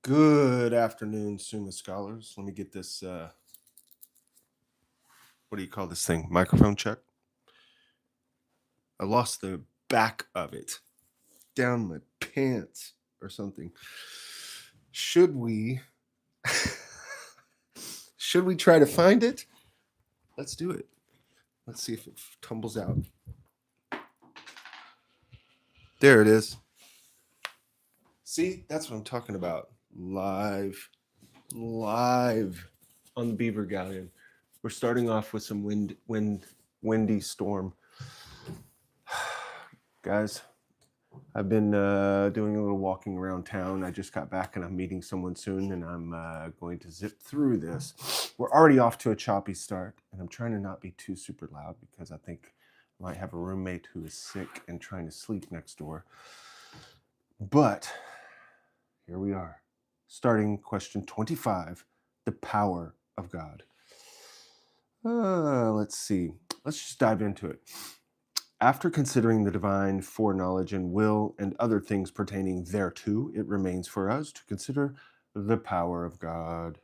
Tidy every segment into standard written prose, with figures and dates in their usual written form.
Good afternoon, Summa scholars. Let me get this, what do you call this thing? Microphone check? I lost the back of it down my pants or something. Should we try to find it? Let's do it. Let's see if it tumbles out. There it is. See, that's what I'm talking about. Live on the Beaver Galleon. We're starting off with some windy storm. Guys, I've been doing a little walking around town. I just got back and I'm meeting someone soon, and I'm going to zip through this. We're already off to a choppy start, and I'm trying to not be too super loud because I think I might have a roommate who is sick and trying to sleep next door. But here we are, starting question 25, the power of God. Let's see. Let's just dive into it. After considering the divine foreknowledge and will and other things pertaining thereto, it remains for us to consider the power of God.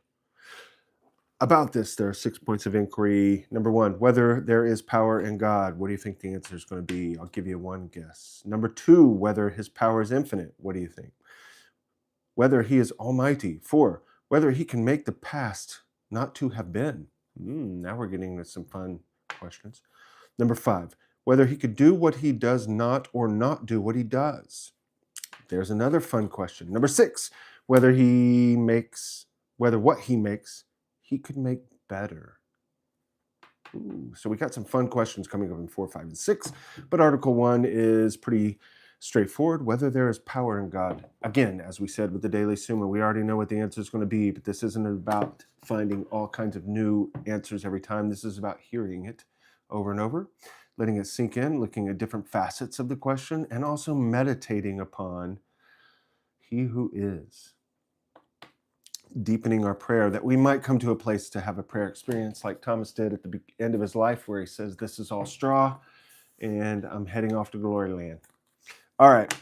About this, there are 6 points of inquiry. Number 1, whether there is power in God. What do you think the answer is going to be? I'll give you one guess. Number 2, whether his power is infinite. What do you think? Whether he is almighty. 4, whether he can make the past not to have been. Now we're getting into some fun questions. Number 5, whether he could do what he does not or not do what he does. There's another fun question. Number 6, whether what he makes, he could make better. So we got some fun questions coming up in 4, 5, and 6, but Article 1 is pretty straightforward, whether there is power in God. Again, as we said with the Daily Summa, we already know what the answer is going to be, but this isn't about finding all kinds of new answers every time. This is about hearing it over and over, letting it sink in, looking at different facets of the question, and also meditating upon He who is. Deepening our prayer, that we might come to a place to have a prayer experience like Thomas did at the end of his life, where he says, "This is all straw, and I'm heading off to glory land." All right.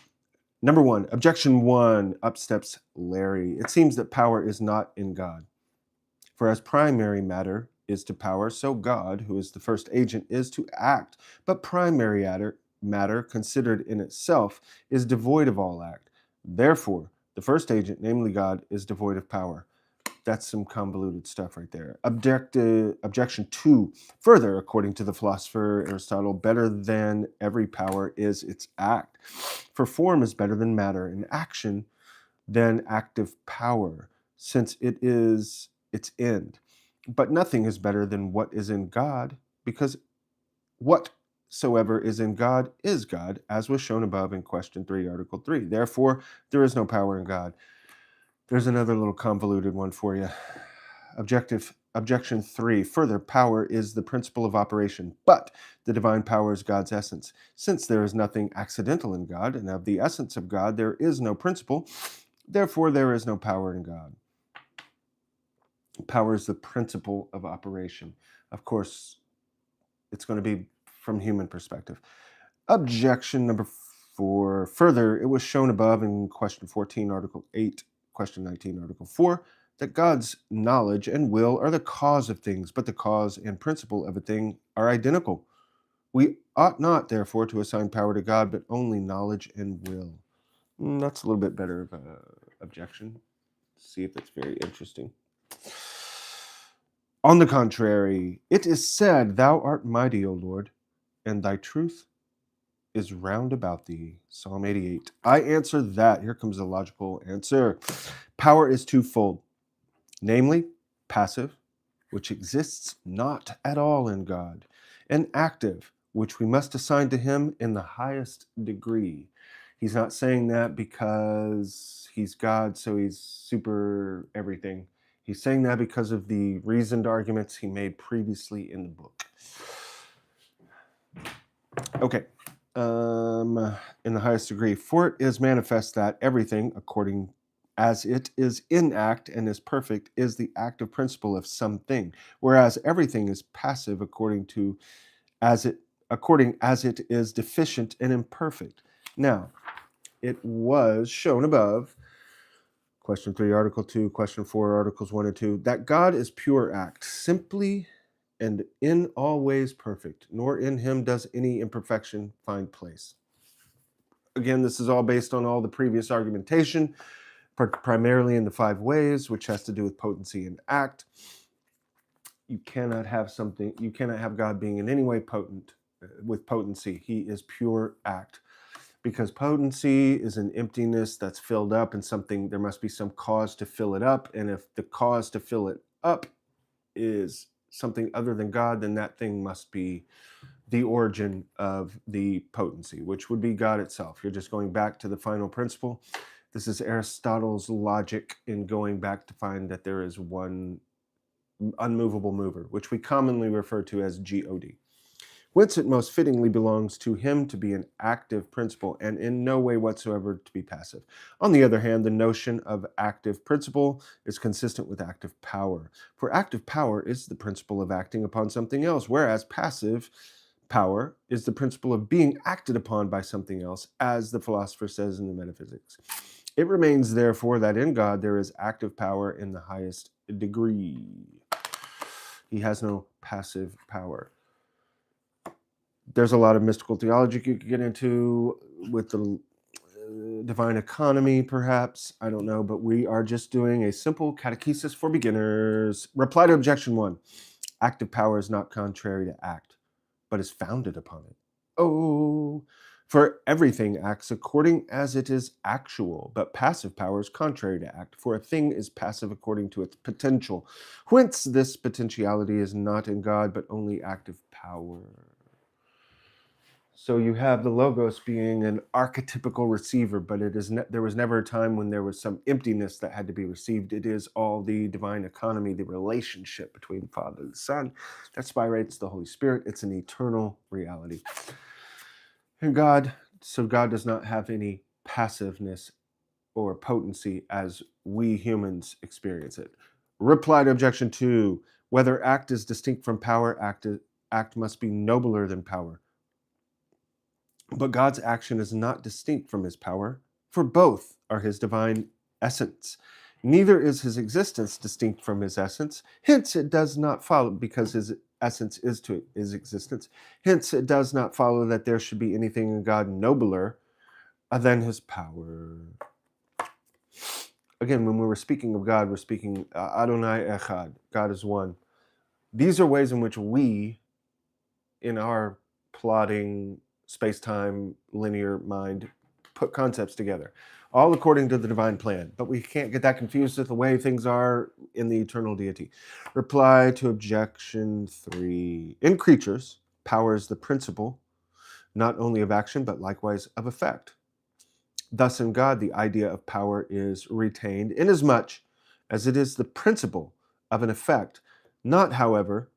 Number 1, objection 1, up steps Larry. It seems that power is not in God. For as primary matter is to power, so God, who is the first agent, is to act. But primary matter, considered in itself, is devoid of all act. Therefore, the first agent, namely God, is devoid of power. That's some convoluted stuff right there. Objection 2. Further, according to the philosopher Aristotle, better than every power is its act. For form is better than matter, and action than active power, since it is its end. But nothing is better than what is in God, because whatsoever is in God is God, as was shown above in question 3, Article 3. Therefore, there is no power in God. There's another little convoluted one for you. Objection 3. Further, power is the principle of operation, but the divine power is God's essence. Since there is nothing accidental in God, and of the essence of God there is no principle, therefore there is no power in God. Power is the principle of operation. Of course, it's going to be from human perspective. Objection number 4. Further, it was shown above in question 14, Article 8, question 19, Article 4, that God's knowledge and will are the cause of things, but the cause and principle of a thing are identical. We ought not, therefore, to assign power to God, but only knowledge and will. That's a little bit better of an objection. See if it's very interesting. On the contrary, it is said, "Thou art mighty, O Lord, and thy truth is round about thee." Psalm 88. I answer that. Here comes the logical answer. Power is twofold, namely passive, which exists not at all in God, and active, which we must assign to him in the highest degree. He's not saying that because he's God, so he's super everything. He's saying that because of the reasoned arguments he made previously in the book. Okay. In the highest degree, for it is manifest that everything, according as it is in act and is perfect, is the active principle of something, whereas everything is passive according as it is deficient and imperfect. Now, it was shown above Question 3, Article 2. Question 4, Articles 1 and 2. That God is pure act, simply and in all ways perfect, nor in him does any imperfection find place. Again, this is all based on all the previous argumentation, primarily in the 5 ways, which has to do with potency and act. You cannot have God being in any way potent with potency. He is pure act, because potency is an emptiness that's filled up, and there must be some cause to fill it up. And if the cause to fill it up is something other than God, then that thing must be the origin of the potency, which would be God itself. You're just going back to the final principle. This is Aristotle's logic in going back to find that there is one unmovable mover, which we commonly refer to as God. Whence it most fittingly belongs to him to be an active principle, and in no way whatsoever to be passive. On the other hand, the notion of active principle is consistent with active power, for active power is the principle of acting upon something else, whereas passive power is the principle of being acted upon by something else, as the philosopher says in the Metaphysics. It remains, therefore, that in God there is active power in the highest degree. He has no passive power. There's a lot of mystical theology you could get into with the divine economy, perhaps. I don't know, but we are just doing a simple catechesis for beginners. Reply to objection 1. Active power is not contrary to act, but is founded upon it. Oh, for everything acts according as it is actual, but passive power is contrary to act, for a thing is passive according to its potential. Whence this potentiality is not in God, but only active power. So you have the Logos being an archetypical receiver, but there was never a time when there was some emptiness that had to be received. It is all the divine economy, the relationship between Father and Son that spirates the Holy Spirit. It's an eternal reality. And God does not have any passiveness or potency as we humans experience it. Reply to objection 2. Whether act is distinct from power, act must be nobler than power. But God's action is not distinct from his power, for both are his divine essence. Neither is his existence distinct from his essence. Hence, it does not follow, because his essence is to his existence. Hence, it does not follow that there should be anything in God nobler than his power. Again, when we were speaking of God, we're speaking Adonai Echad. God is one. These are ways in which we, in our plodding space-time linear mind, put concepts together, all according to the divine plan. But we can't get that confused with the way things are in the eternal deity. Reply to objection 3. In creatures, power is the principle, not only of action, but likewise of effect. Thus in God, the idea of power is retained, inasmuch as it is the principle of an effect, not, however,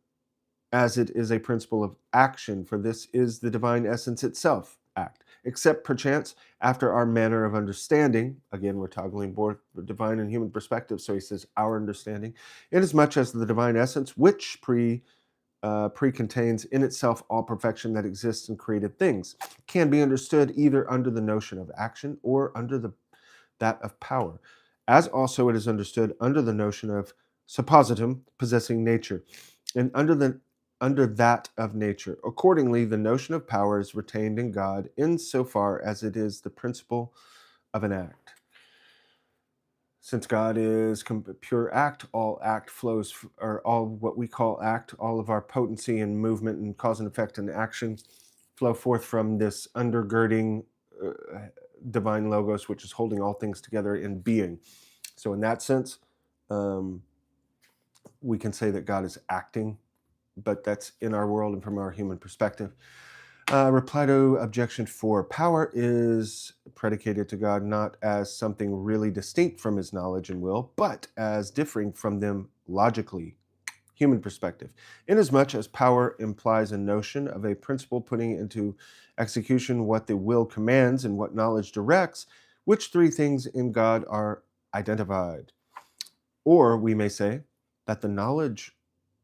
as it is a principle of action, for this is the divine essence itself, act, except perchance after our manner of understanding. Again, we're toggling both the divine and human perspective, so he says our understanding, inasmuch as the divine essence, which pre-contains in itself all perfection that exists in created things, can be understood either under the notion of action or under that of power, as also it is understood under the notion of suppositum, possessing nature, and under that of nature. Accordingly, the notion of power is retained in God insofar as it is the principle of an act. Since God is pure act, all act flows, or all what we call act, all of our potency and movement and cause and effect and action flow forth from this undergirding divine Logos, which is holding all things together in being. So in that sense, we can say that God is acting, but that's in our world and from our human perspective. Reply to objection 4. Power is predicated to God not as something really distinct from his knowledge and will, but as differing from them logically, human perspective, inasmuch as power implies a notion of a principle putting into execution what the will commands and what knowledge directs, which 3 things in God are identified. Or we may say that the knowledge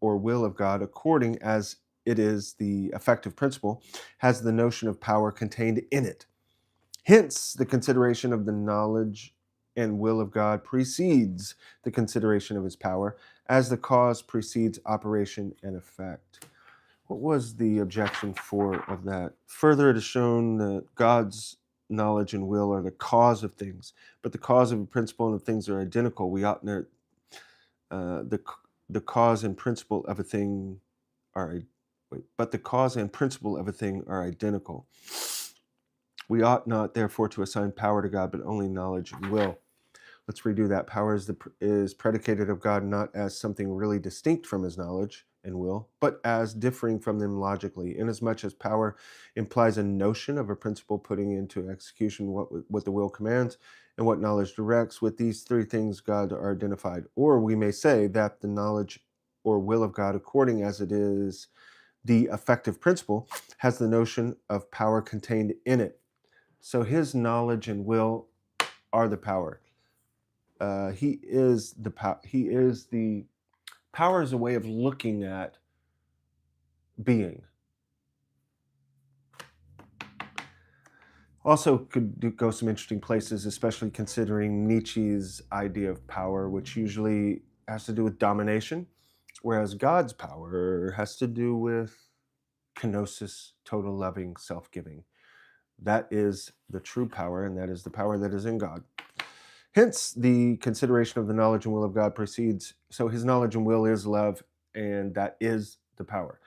or will of God, according as it is the effective principle, has the notion of power contained in it. Hence, the consideration of the knowledge and will of God precedes the consideration of his power, as the cause precedes operation and effect. What was the objection for of that? Further, it is shown that God's knowledge and will are the cause of things, but the cause of a principle and of things are identical. We ought not, the cause and principle of a thing are, but the cause and principle of a thing are identical. We ought not, therefore, to assign power to God, but only knowledge and will. Let's redo that. Power is predicated of God not as something really distinct from his knowledge and will, but as differing from them logically, inasmuch as power implies a notion of a principle putting into execution what the will commands and what knowledge directs. With these three things, God are identified. Or we may say that the knowledge or will of God, according as it is the effective principle, has the notion of power contained in it. So his knowledge and will are the power. He is the power. Power is a way of looking at being. Also could go some interesting places, especially considering Nietzsche's idea of power, which usually has to do with domination, whereas God's power has to do with kenosis, total loving, self-giving. That is the true power, and that is the power that is in God. Hence, the consideration of the knowledge and will of God precedes. So his knowledge and will is love, and that is the power.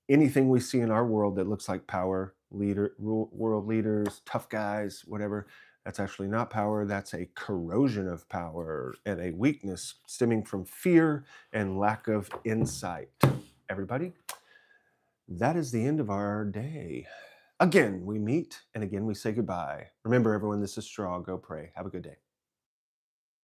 Anything we see in our world that looks like power, world leaders, tough guys, whatever, that's actually not power. That's a corrosion of power and a weakness stemming from fear and lack of insight. Everybody, that is the end of our day. Again, we meet, and again, we say goodbye. Remember, everyone, this is Straw. Go pray. Have a good day.